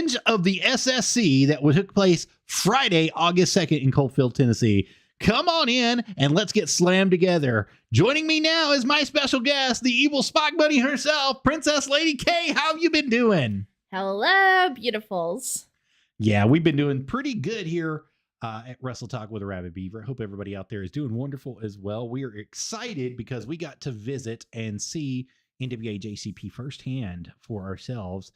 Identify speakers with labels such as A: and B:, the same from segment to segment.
A: revenge of the SSC that took place Friday, August 2nd in Coalfield, Tennessee. Come on in and let's get slammed together. Joining me now is my special guest, the evil Spock Bunny herself, Princess Lady K. How have you been doing?
B: Hello, beautifuls.
A: Yeah, we've been doing pretty good here at Wrestle Talk with Arabbidb3aver. I hope everybody out there is doing wonderful as well. We are excited because we got to visit and see NWAJCP firsthand for ourselves.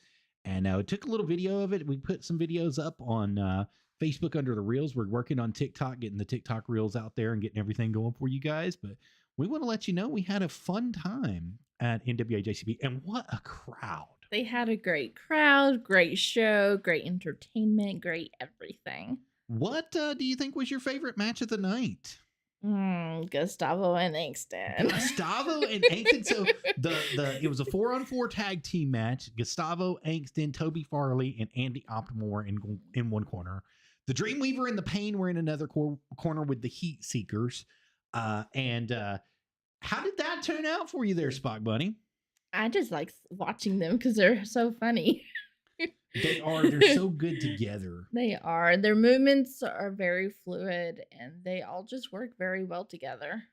A: And we took a little video of it. We put some videos up on Facebook under the Reels. We're working on TikTok, getting the TikTok Reels out there and getting everything going for you guys. But we want to let you know we had a fun time at NWAJCP. And what a crowd.
B: They had a great crowd, great show, great entertainment, great everything.
A: What do you think was your favorite match of the night?
B: Gustavo and Angston.
A: Gustavo and Angston. So it was a 4-on-4 tag team match. Gustavo, Angston, Toby Farley, and Andy Optimal were in one corner. The Dreamweaver and the Pain were in another corner with the Heat Seekers. How did that turn out for you there, Spock Bunny?
B: I just like watching them because they're so funny.
A: They're so good together.
B: They are. Their movements are very fluid and they all just work very well together.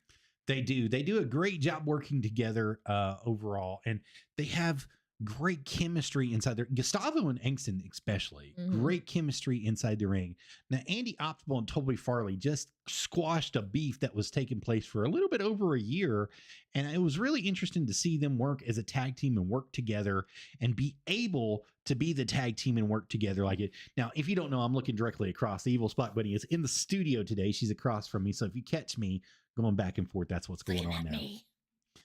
A: They do a great job working together overall, and they have great chemistry inside there. Gustavo and Angston especially, great chemistry inside the ring. Now, Andy Optimal and Toby Farley just squashed a beef that was taking place for a little bit over a year, and it was really interesting to see them work as a tag team and work together and be able to be the tag team and work together like it. Now, if you don't know, I'm looking directly across. The evil Spock Bunny is in the studio today. She's across from me, so if you catch me going back and forth, that's what's going on now.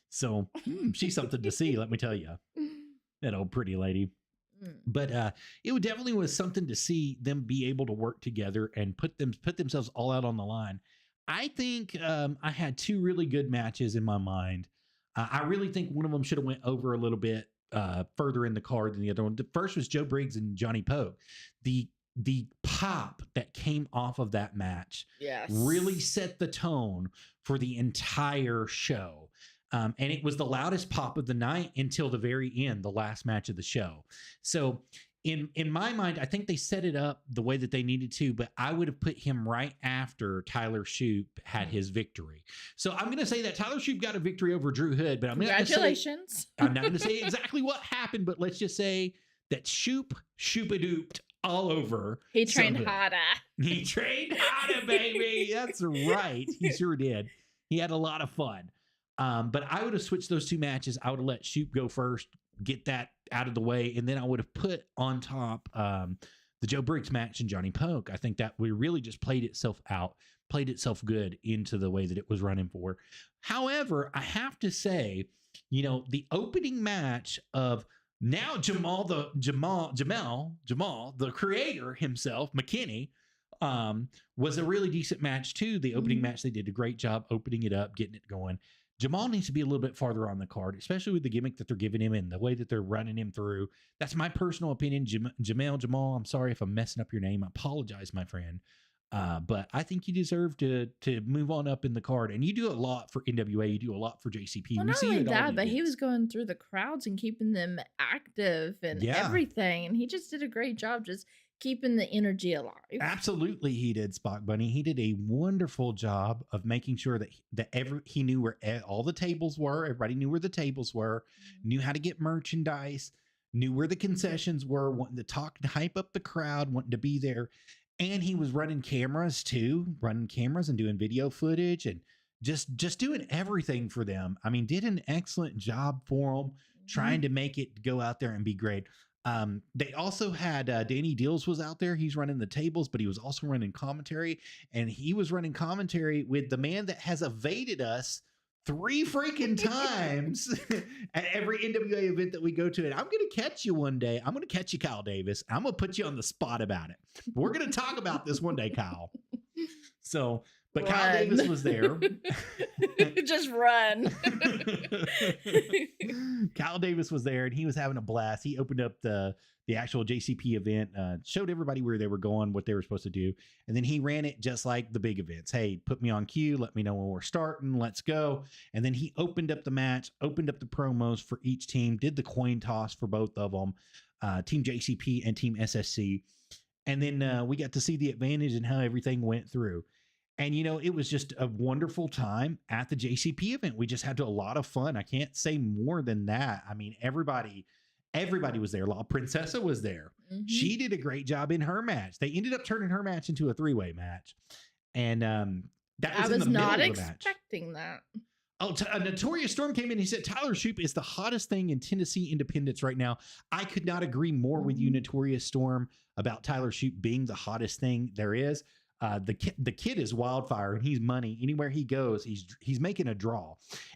A: So she's something to see, let me tell you. That old pretty lady. But it definitely was something to see them be able to work together and put themselves all out on the line. I think I had two really good matches in my mind. I really think one of them should have went over a little bit further in the card than the other one. The first was Joe Briggs and Johnny Pogue. The pop that came off of that match really set the tone for the entire show. And it was the loudest pop of the night until the very end, the last match of the show. So in my mind, I think they set it up the way that they needed to, but I would have put him right after Tyler Shoup had his victory. So I'm going to say that Tyler Shoup got a victory over Drew Hood, but I'm not going to say exactly what happened, but let's just say that Shoup-a-dooped all over.
B: He trained harder.
A: He trained harder, baby. That's right. He sure did. He had a lot of fun. But I would have switched those two matches. I would have let Shoup go first, get that out of the way, and then I would have put on top the Joe Briggs match and Johnny Pogue. I think that we really just played itself good into the way that it was running for. However, I have to say, the opening match of now Jamal, the creator himself, McKinney, was a really decent match too. The opening match, they did a great job opening it up, getting it going. Jamal needs to be a little bit farther on the card, especially with the gimmick that they're giving him and the way that they're running him through. That's my personal opinion. Jamal, I'm sorry if I'm messing up your name. I apologize, my friend. But I think you deserve to move on up in the card. And you do a lot for NWA. You do a lot for JCP.
B: Well, not only that, but he was going through the crowds and keeping them active and everything. And he just did a great job just keeping the energy alive. Absolutely,
A: he did, Spock Bunny. He did a wonderful job of making sure that he knew where all the tables were. Everybody knew where the tables were, knew how to get merchandise, knew where the concessions were, wanting to talk to hype up the crowd, wanting to be there. And he was running cameras and doing video footage and just doing everything for them. I mean, did an excellent job for them, trying to make it go out there and be great. They also had Danny Deals was out there. He's running the tables, but he was also running commentary, and he was running commentary with the man that has evaded us 3 freaking times at every NWA event that we go to. And I'm going to catch you one day. I'm going to catch you, Kyle Davis. I'm going to put you on the spot about it. We're going to talk about this one day, Kyle. So, but run. Kyle Davis was there.
B: Just run.
A: Kyle Davis was there, and he was having a blast. He opened up the actual JCP event, showed everybody where they were going, what they were supposed to do. And then he ran it just like the big events. Hey, put me on cue. Let me know when we're starting. Let's go. And then he opened up the match, opened up the promos for each team, did the coin toss for both of them. Team JCP and Team SSC. And then we got to see the advantage and how everything went through. And, it was just a wonderful time at the JCP event. We just had a lot of fun. I can't say more than that. I mean, everybody was there. La Princessa was there. Mm-hmm. She did a great job in her match. They ended up turning her match into a 3-way match. And that was in the middle of the match. I was not expecting that. Oh, Notorious Storm came in and he said, Tyler Shoop is the hottest thing in Tennessee independence right now. I could not agree more with you, Notorious Storm, about Tyler Shoop being the hottest thing there is. The kid is wildfire and he's money. Anywhere he goes, he's making a draw.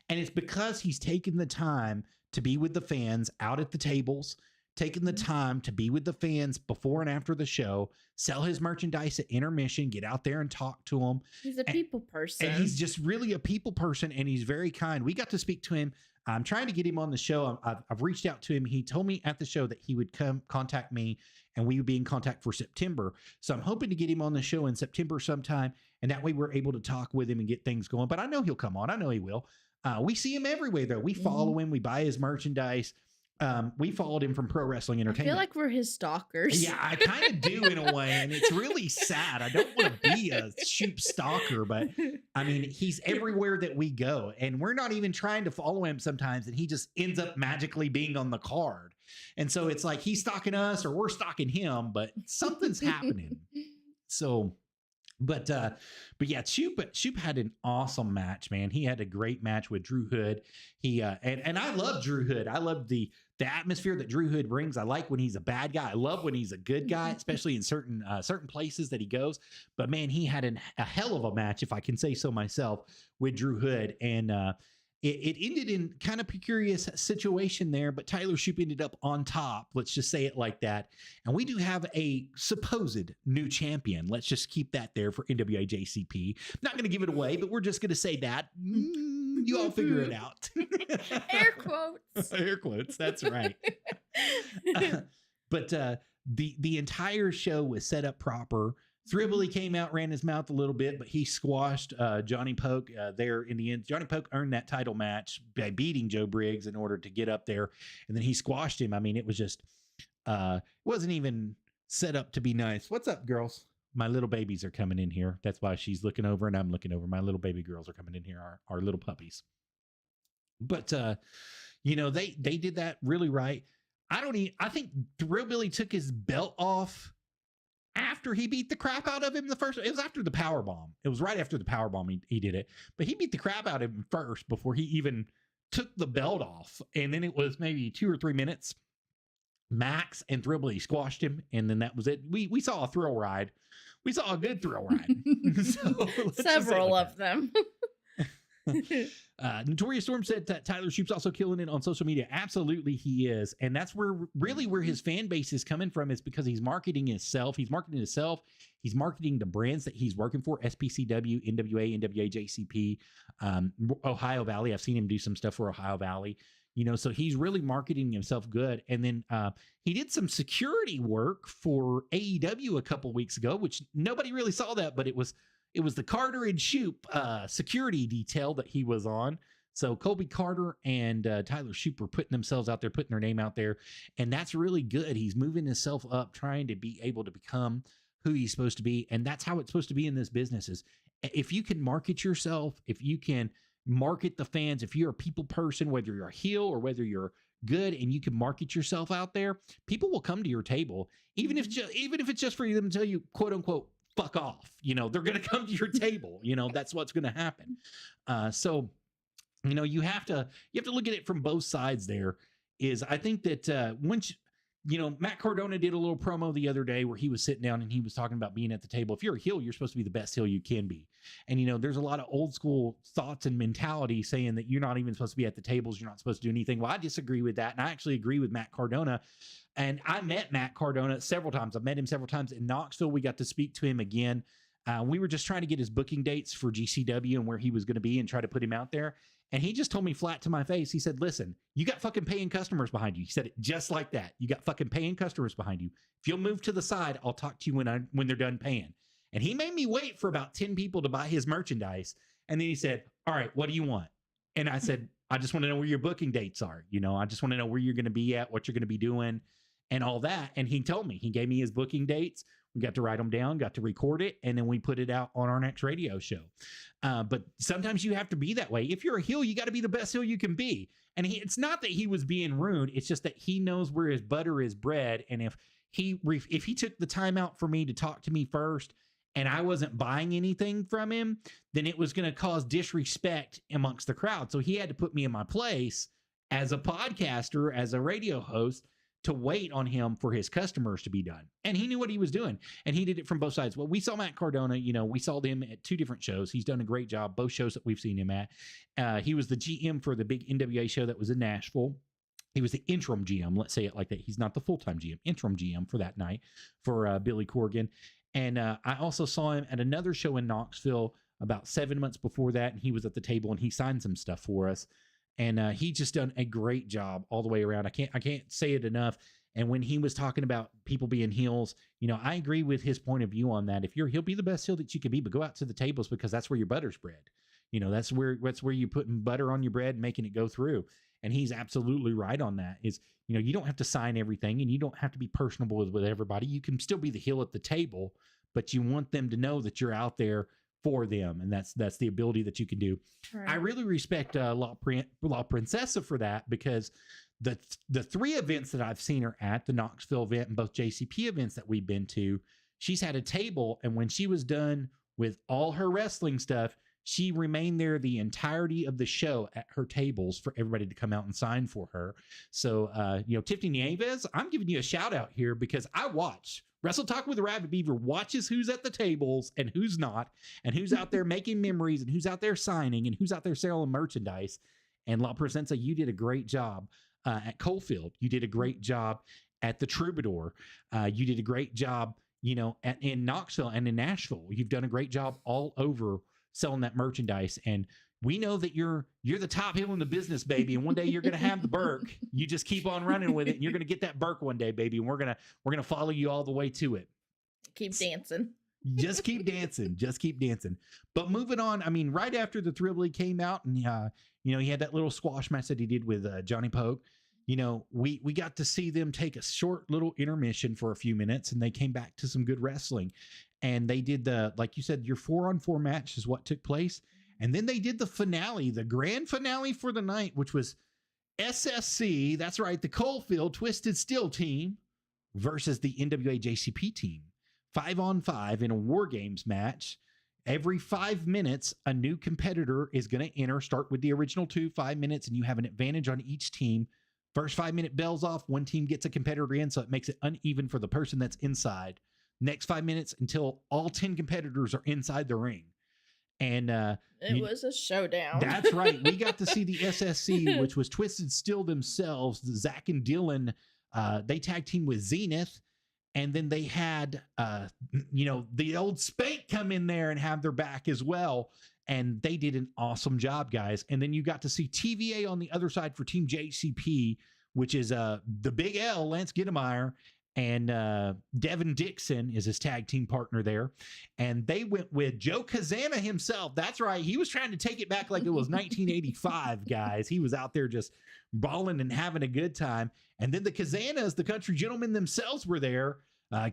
A: And it's because he's taken the time to be with the fans out at the tables, taking the time to be with the fans before and after the show, sell his merchandise at intermission, get out there and talk to them.
B: He's a people person.
A: And he's just really a people person, and he's very kind. We got to speak to him. I'm trying to get him on the show. I've reached out to him. He told me at the show that he would come contact me, and we would be in contact for September. So I'm hoping to get him on the show in September sometime, and that way we're able to talk with him and get things going. But I know he'll come on. I know he will. We see him everywhere, though. We follow him. We buy his merchandise. We followed him from Pro Wrestling Entertainment.
B: I feel like we're his stalkers.
A: Yeah, I kind of do in a way, and it's really sad. I don't want to be a Shoop stalker, but I mean, he's everywhere that we go, and we're not even trying to follow him sometimes, and he just ends up magically being on the card. And so it's like he's stalking us or we're stalking him, but something's happening. So, but yeah, Shoop had an awesome match, man. He had a great match with Drew Hood. He and I love Drew Hood. I love the atmosphere that Drew Hood brings. I like when he's a bad guy. I love when he's a good guy, especially in certain places that he goes. But man, he had a hell of a match, if I can say so myself, with Drew Hood. And it ended in kind of precarious situation there, but Tyler Shoop ended up on top. Let's just say it like that. And we do have a supposed new champion. Let's just keep that there for NWAJCP. Not going to give it away, but we're just going to say that. You all figure it out.
B: Air quotes.
A: Air quotes. That's right. But the entire show was set up proper. Thribbley came out, ran his mouth a little bit, but he squashed Johnny Poke there in the end. Johnny Poke earned that title match by beating Joe Briggs in order to get up there, and then he squashed him. I mean, it was just wasn't even set up to be nice. What's up, girls? My little babies are coming in here. That's why she's looking over and I'm looking over. My little baby girls are coming in here, our little puppies. But they did that really right. I think Thrillbilly took his belt off after he beat the crap out of him it was after the power bomb. It was right after the power bomb he did it, but he beat the crap out of him first before he even took the belt off. And then it was maybe 2 or 3 minutes max, and Thrillbilly squashed him, and then that was it. We saw a thrill ride. We saw a good thrill ride.
B: Several of them.
A: Notorious Storm said that Tyler Shoop's also killing it on social media. Absolutely he is. And that's where his fan base is coming from, is because he's marketing himself. He's marketing the brands that he's working for: SPCW, NWA, NWAJCP, Ohio Valley. I've seen him do some stuff for Ohio Valley. So he's really marketing himself good. And then he did some security work for AEW a couple weeks ago, which nobody really saw that, but it was the Carter and Shoop security detail that he was on. So Colby Carter and Tyler Shoop were putting themselves out there, putting their name out there. And that's really good. He's moving himself up, trying to be able to become who he's supposed to be. And that's how it's supposed to be in this business. Is if you can market yourself, if you can market the fans, if you're a people person, whether you're a heel or whether you're good, and you can market yourself out there, people will come to your table, even if it's just for them to tell you, quote unquote, fuck off. They're going to come to your table. That's what's going to happen. So you have to look at it from both sides. There is, I think that once Matt Cardona did a little promo the other day where he was sitting down and he was talking about being at the table. If you're a heel, you're supposed to be the best heel you can be. And, there's a lot of old school thoughts and mentality saying that you're not even supposed to be at the tables. You're not supposed to do anything. Well, I disagree with that. And I actually agree with Matt Cardona. And I met Matt Cardona several times. I've met him several times in Knoxville. We got to speak to him again. We were just trying to get his booking dates for GCW and where he was going to be and try to put him out there. And he just told me flat to my face. He said, listen, you got fucking paying customers behind you. He said it just like that. You got fucking paying customers behind you. If you'll move to the side, I'll talk to you when they're done paying. And he made me wait for about 10 people to buy his merchandise. And then he said, all right, what do you want? And I said, I just want to know where your booking dates are. I just want to know where you're going to be at, what you're going to be doing. and all that. And he told me, he gave me his booking dates. We got to write them down, got to record it, and then we put it out on our next radio show. But sometimes you have to be that way. If you're a heel, you got to be the best heel you can be. And it's not that he was being rude. It's just that he knows where his butter is bred. And if he took the time out for me to talk to me first and I wasn't buying anything from him, then it was going to cause disrespect amongst the crowd. So he had to put me in my place as a podcaster, as a radio host, to wait on him for his customers to be done. And he knew what he was doing. And he did it from both sides. Well, we saw Matt Cardona, we saw him at 2 different shows. He's done a great job, both shows that we've seen him at. He was the GM for the big NWA show that was in Nashville. He was the interim GM, let's say it like that. He's not the full-time GM, interim GM for that night for Billy Corgan. And I also saw him at another show in Knoxville about 7 months before that. And he was at the table and he signed some stuff for us. And he just done a great job all the way around. I can't say it enough. And when he was talking about people being heels, I agree with his point of view on that. If you're a heel, be the best heel that you can be, but go out to the tables because that's where your butter's bred. That's where you're putting butter on your bread and making it go through. And he's absolutely right on that. Is you don't have to sign everything and you don't have to be personable with everybody. You can still be the heel at the table, but you want them to know that you're out there for them, and that's the ability that you can do. Right. I really respect La Princesa for that, because the 3 events that I've seen her at, the Knoxville event and both JCP events that we've been to, she's had a table, and when she was done with all her wrestling stuff, she remained there the entirety of the show at her tables for everybody to come out and sign for her. So, Tiffany Nieves, I'm giving you a shout out here because I watch Wrestle Talk with Arabbidb3aver watches who's at the tables and who's not, and who's out there making memories, and who's out there signing, and who's out there selling merchandise. And La Presenza, you did a great job at COALFIELD. You did a great job at the Troubadour. You did a great job, in Knoxville and in Nashville. You've done a great job all over selling that merchandise. And we know that you're the top heel in the business, baby. And one day you're going to have the Burke. You just keep on running with it, and you're going to get that Burke one day, baby. And we're going to follow you all the way to it.
B: Keep dancing.
A: Just keep dancing. Just keep dancing. But moving on, right after the Thrill League came out, and he had that little squash match that he did with Johnny Pogue. We got to see them take a short little intermission for a few minutes, and they came back to some good wrestling. And they did like you said, your 4-on-4 match is what took place. And then they did the finale, the grand finale for the night, which was SSC. That's right. The COALFIELD Twisted Steel team versus the NWAJCP team. 5-on-5 in a War Games match. Every 5 minutes, a new competitor is going to enter. Start with the original 5 minutes, and you have an advantage on each team. First 5-minute bells off, one team gets a competitor in, so it makes it uneven for the person that's inside. Next 5 minutes until all 10 competitors are inside the ring. And
B: it was a showdown.
A: That's right. We got to see the SSC, which was Twisted Steel themselves. Zach and Dylan, they tag team with Zenith. And then they had, the old Spank come in there and have their back as well. And they did an awesome job, guys. And then you got to see TVA on the other side for Team JCP, which is the Big L, Lance Gittemeyer, and Devin Dixon is his tag team partner there. And they went with Joe Kazana himself. That's right. He was trying to take it back like it was 1985, guys. He was out there just balling and having a good time. And then the Kazanas, the country gentlemen themselves, were there.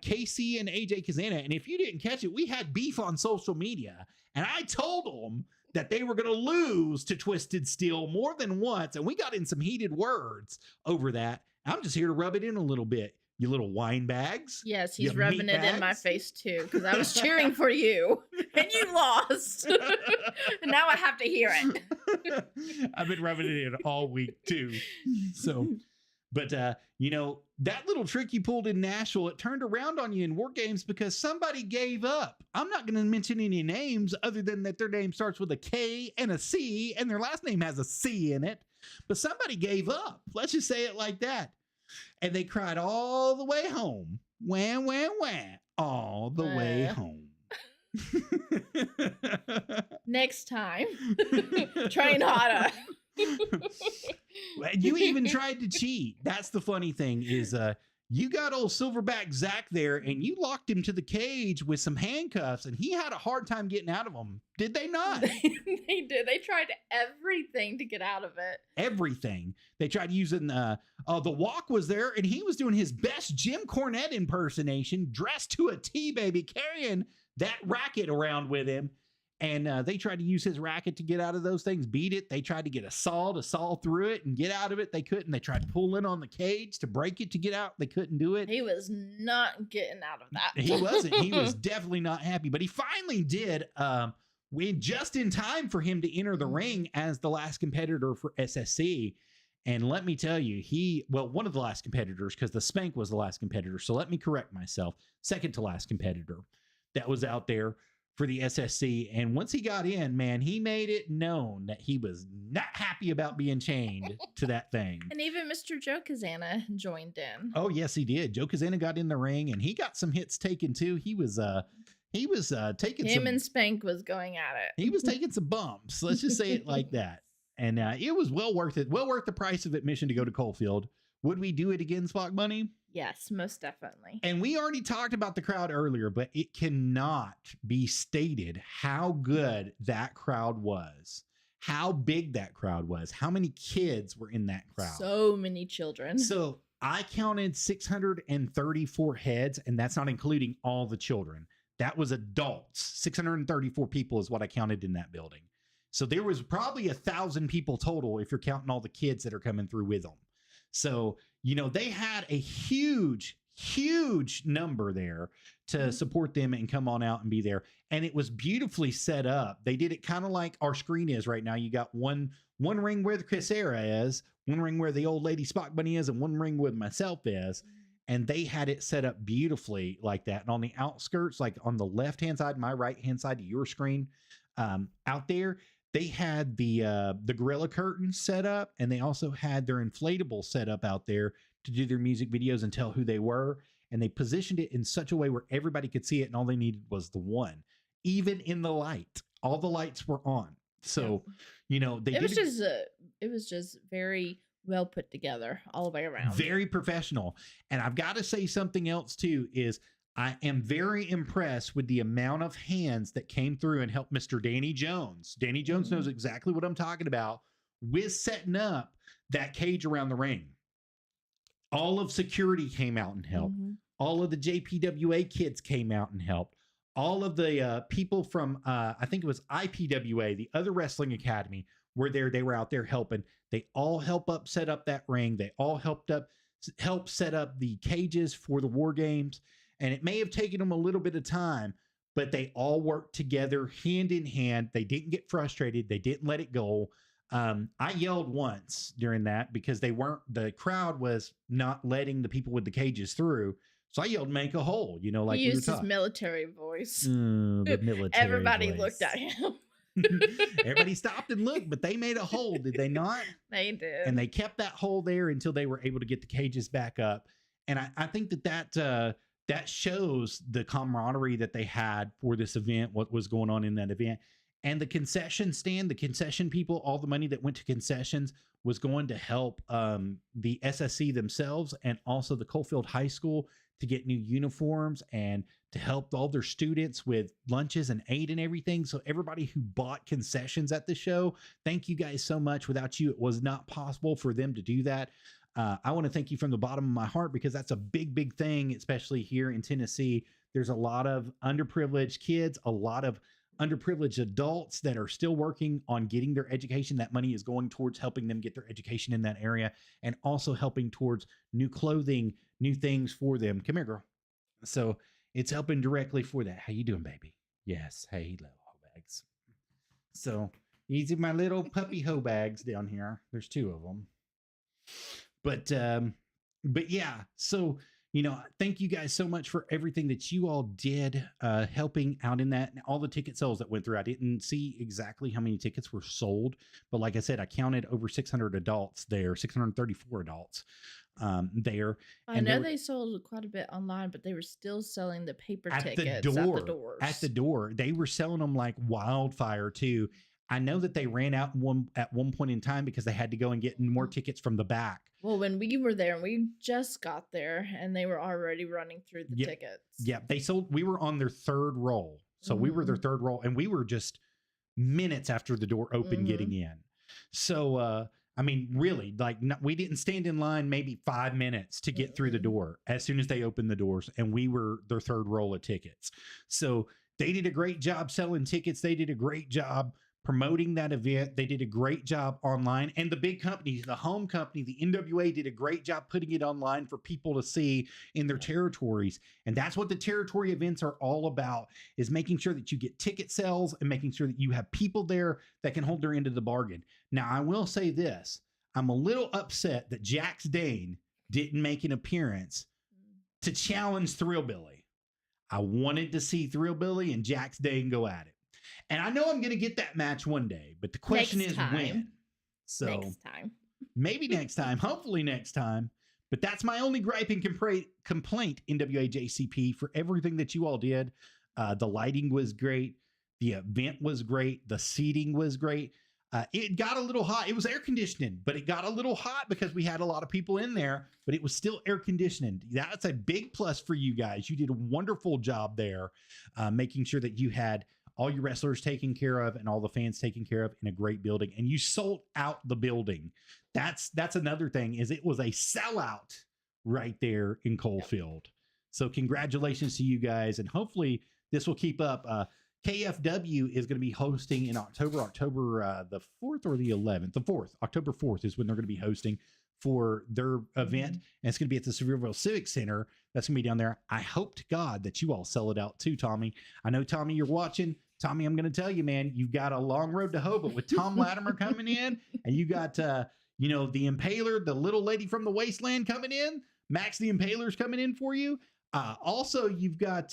A: Casey and AJ Kazana. And if you didn't catch it, we had beef on social media. And I told them that they were going to lose to Twisted Steel more than once. And we got in some heated words over that. I'm just here to rub it in a little bit. You little wine bags.
B: Yes, he's rubbing it in my face too, because I was cheering for you and you lost. And now I have to hear it.
A: I've been rubbing it in all week too. So, but that little trick you pulled in Nashville, it turned around on you in War Games because somebody gave up. I'm not going to mention any names other than that their name starts with a K and a C and their last name has a C in it. But somebody gave up. Let's just say it like that. And they cried all the way home. Wah, wah, wah. All the way home.
B: Next time. Train harder.
A: You even tried to cheat. That's the funny thing is you got old Silverback Zach there, and you locked him to the cage with some handcuffs, and he had a hard time getting out of them. Did they not?
B: They did. They tried everything to get out of it.
A: Everything. They tried using the Walk was there, and he was doing his best Jim Cornette impersonation, dressed to a T, baby, carrying that racket around with him. And they tried to use his racket to get out of those things, beat it. They tried to get a saw to saw through it and get out of it. They couldn't. They tried pulling on the cage to break it to get out. They couldn't do it.
B: He was not getting out of that.
A: He wasn't. He was definitely not happy. But he finally did. Just in time for him to enter the ring as the last competitor for SSC. And let me tell you, one of the last competitors, because the Spank was the last competitor. So let me correct myself. Second to last competitor that was out there for the SSC. And once he got in, man, he made it known that he was not happy about being chained to that thing.
B: And even Mr. Joe Kazana joined in.
A: Oh, yes, he did. Joe Kazana got in the ring, and he got some hits taken too. He was taking
B: him and Spank was going at it.
A: He was taking some bumps. Let's just say it like that. And it was well worth it. Well worth the price of admission to go to Coalfield. Would we do it again, Spock Bunny?
B: Yes, most definitely.
A: And we already talked about the crowd earlier, but it cannot be stated how good that crowd was, how big that crowd was, how many kids were in that crowd.
B: So many children.
A: So I counted 634 heads, and that's not including all the children. That was adults. 634 people is what I counted in that building. So there was probably 1,000 people total if you're counting all the kids that are coming through with them. So, they had a huge, huge number there to support them and come on out and be there. And it was beautifully set up. They did it kind of like our screen is right now. You got one ring where the Chris Era is, one ring where the old lady Spock Bunny is, and one ring where myself is. And they had it set up beautifully like that. And on the outskirts, like on the left-hand side, my right-hand side of your screen, out there, they had the Gorilla curtains set up, and they also had their inflatable set up out there to do their music videos and tell who they were. And they positioned it in such a way where everybody could see it, and all they needed was the one. Even in the light, all the lights were on. So,
B: it was just very well put together all the way around.
A: Very professional. And I've got to say something else too, is I am very impressed with the amount of hands that came through and helped Mr. Danny Jones. Danny Jones knows exactly what I'm talking about with setting up that cage around the ring. All of security came out and helped. All of the JPWA kids came out and helped. All of the people from, I think it was IPWA, the other wrestling academy, were there. They were out there helping. They all help set up that ring. They all help set up the cages for the war games. And it may have taken them a little bit of time, but they all worked together hand in hand. They didn't get frustrated. They didn't let it go. I yelled once during that because the crowd was not letting the people with the cages through. So I yelled, "Make a hole," like
B: he used his military voice.
A: The military
B: Everybody
A: voice.
B: Looked at him.
A: Everybody stopped and looked, but they made a hole, did they not?
B: They did.
A: And they kept that hole there until they were able to get the cages back up. And I think that shows the camaraderie that they had for this event, what was going on in that event. And the concession stand, the concession people, all the money that went to concessions was going to help the SSC themselves and also the Coalfield High School to get new uniforms and to help all their students with lunches and aid and everything. So everybody who bought concessions at the show, thank you guys so much. Without you, it was not possible for them to do that. I want to thank you from the bottom of my heart because that's a big, big thing, especially here in Tennessee. There's a lot of underprivileged kids, a lot of underprivileged adults that are still working on getting their education. That money is going towards helping them get their education in that area and also helping towards new clothing, new things for them. Come here, girl. So it's helping directly for that. How you doing, baby? Yes. Hey, little hoe bags. So these are my little puppy hoe bags down here. There's 2 of them. But yeah, so, thank you guys so much for everything that you all did, helping out in that, and all the ticket sales that went through. I didn't see exactly how many tickets were sold, but like I said, I counted over 600 adults there, 634 adults there.
B: I know they sold quite a bit online, but they were still selling the paper tickets at the doors.
A: At the door. They were selling them like wildfire too. I know that they ran out at one point in time because they had to go and get more tickets from the back.
B: Well, when we were there, we just got there and they were already running through the tickets.
A: Yeah, we were on their third roll. So we were their third roll and we were just minutes after the door opened getting in. So, I mean, really, like we didn't stand in line maybe 5 minutes to get through the door as soon as they opened the doors, and we were their third roll of tickets. So they did a great job selling tickets. They did a great job promoting that event. They did a great job online, and the big companies, the home company, the NWA, did a great job putting it online for people to see in their territories. And that's what the territory events are all about, is making sure that you get ticket sales and making sure that you have people there that can hold their end of the bargain. Now, I will say this. I'm a little upset that Jax Dane didn't make an appearance to challenge Thrillbilly. I wanted to see Thrillbilly and Jax Dane go at it. And I know I'm going to get that match one day, but the question is when. So
B: next time.
A: Maybe next time, hopefully next time. But that's my only gripe and complaint, NWAJCP, for everything that you all did. The lighting was great. The event was great. The seating was great. It got a little hot. It was air conditioning, but it got a little hot because we had a lot of people in there, but it was still air conditioning. That's a big plus for you guys. You did a wonderful job there, making sure that you had all your wrestlers taken care of and all the fans taken care of in a great building. And you sold out the building. That's another thing, is it was a sellout right there in COALFIELD. So congratulations to you guys. And hopefully this will keep up. KFW is going to be hosting in October the 4th or the 11th. The 4th, October 4th is when they're going to be hosting for their event. And it's going to be at the Sevierville Civic Center. That's going to be down there. I hope to God that you all sell it out too, Tommy. I know, Tommy, you're watching. Tommy, I'm going to tell you, man, you've got a long road to hoe, but with Tom Latimer coming in, and you got, the Impaler, the little lady from the wasteland coming in, Max the Impaler's coming in for you. Also, you've got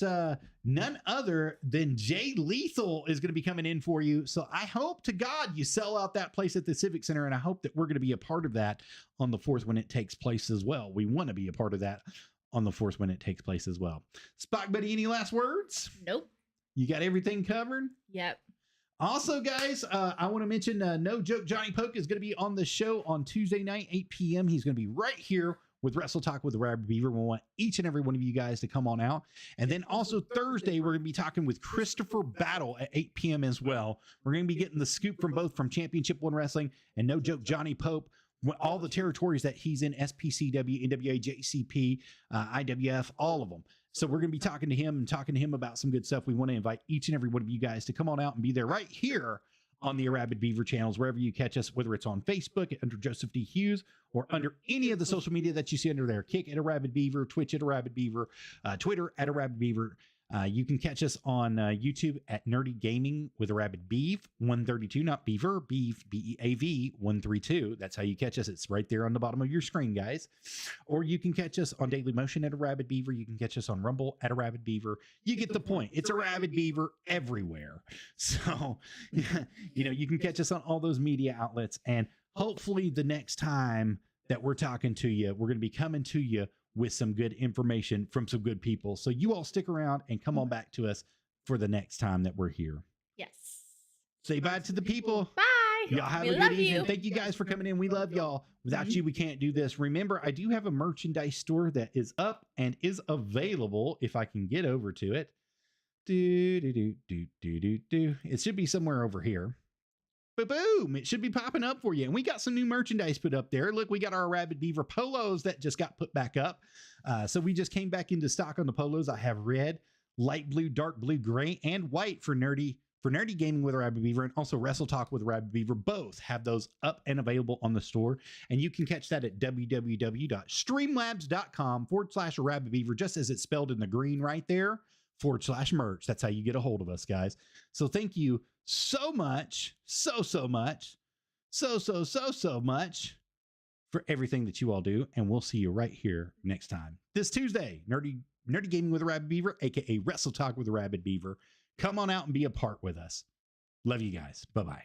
A: none other than Jay Lethal is going to be coming in for you. So I hope to God you sell out that place at the Civic Center, and I hope that we're going to be a part of that on the 4th when it takes place as well. We want to be a part of that on the 4th when it takes place as well. Spock Buddy, any last words?
B: Nope.
A: You got everything covered?
B: Yep.
A: Also, guys, I want to mention No Joke Johnny Poke is going to be on the show on Tuesday night, 8 p.m. He's going to be right here with Wrestle Talk with Arabbidb3aver. We want each and every one of you guys to come on out. And then also Thursday, we're going to be talking with Christopher Battle at 8 p.m. as well. We're going to be getting the scoop from both from Championship One Wrestling and No Joke Johnny Pope, all the territories that he's in, SPCW, NWAJCP, IWF, all of them. So we're going to be talking to him about some good stuff. We want to invite each and every one of you guys to come on out and be there right here on the Arabbidb3aver channels, wherever you catch us, whether it's on Facebook under Joseph D. Hughes or under any of the social media that you see under there. Kick at Arabbidb3aver, Twitch at Arabbidb3aver, Twitter at Arabbidb3aver. You can catch us on YouTube at Nerdy Gaming with Arabbidb3aver132, not Beaver, Beef, B-E-A-V 132. That's how you catch us. It's right there on the bottom of your screen, guys. Or you can catch us on Daily Motion at Arabbidb3aver. You can catch us on Rumble at Arabbidb3aver. You get the point. It's Arabbidb3aver everywhere. So, you can catch us on all those media outlets. And hopefully the next time that we're talking to you, we're going to be coming to you with some good information from some good people. So you all stick around and come on back to us for the next time that we're here.
B: Yes.
A: Say bye to the people.
B: Bye.
A: Y'all have a good evening. Thank you guys for coming in. We love y'all. Without you, we can't do this. Remember, I do have a merchandise store that is up and is available if I can get over to it. It should be somewhere over here. But boom, it should be popping up for you. And we got some new merchandise put up there. Look, we got our Arabbidb3aver polos that just got put back up. So we just came back into stock on the polos. I have red, light blue, dark blue, gray, and white for nerdy gaming with Arabbidb3aver, and also Wrestle Talk with Arabbidb3aver. Both have those up and available on the store. And you can catch that at www.streamlabs.com/Arabbidb3aver, just as it's spelled in the green right there, /merch. That's how you get a hold of us, guys. So thank you so much, so much for everything that you all do. And we'll see you right here next time. This Tuesday, Nerdy Gaming with Arabbidb3aver, aka Wrestle Talk with Arabbidb3aver. Come on out and be a part with us. Love you guys. Bye-bye.